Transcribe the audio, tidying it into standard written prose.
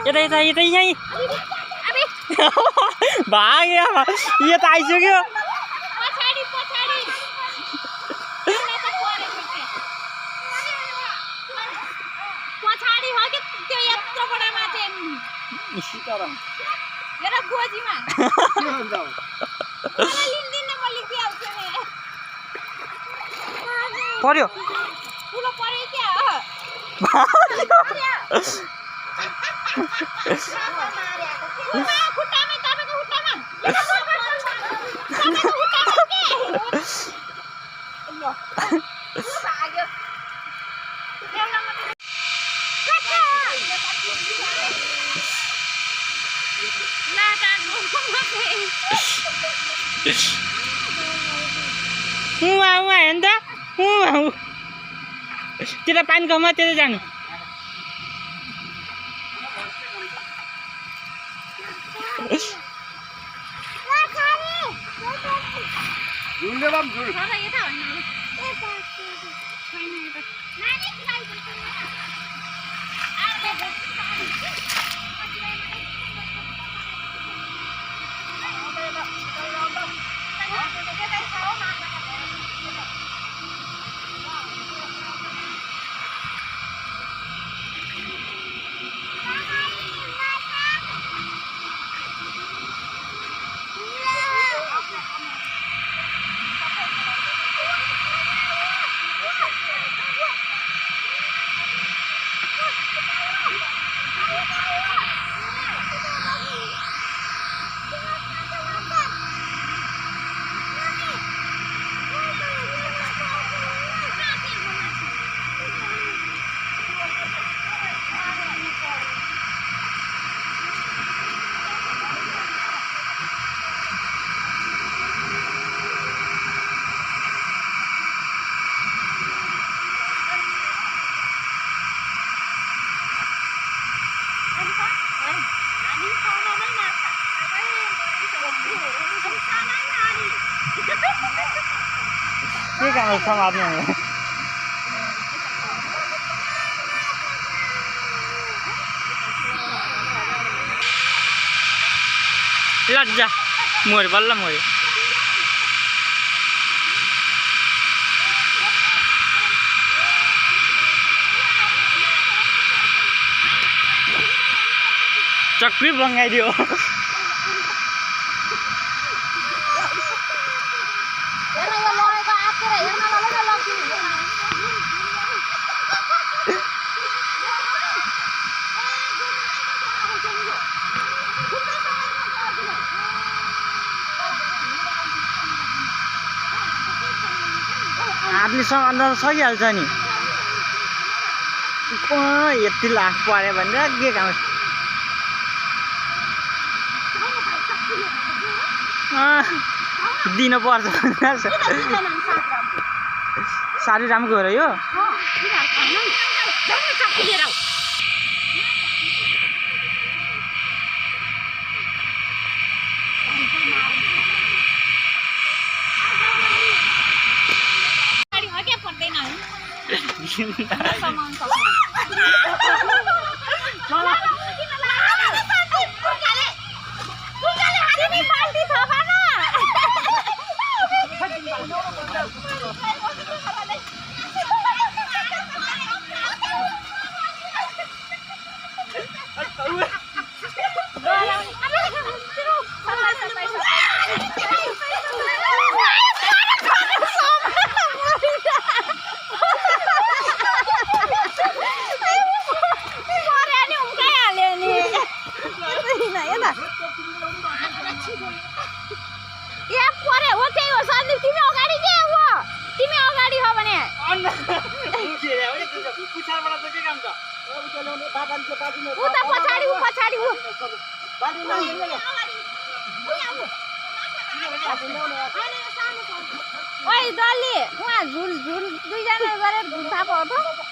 यता यता यता यहीँ भाग्यो यो त आइसक्यो पर्यो हेर्नु त त्यता पानी कममा त्यता जानु के काम समात्नु लज्जा मर्यो बल्ल मर्यो चक्री बङ्गाइदियो हातले समात्न सकिहाल्छ नि यति लाख पऱ्यो भनेर के काम दिन पर्छ साह्रै राम्रो हो र यो ओइ दल्ली उहाँ झुल झुल दुईजना गरेर झुल थाहा पाउँछ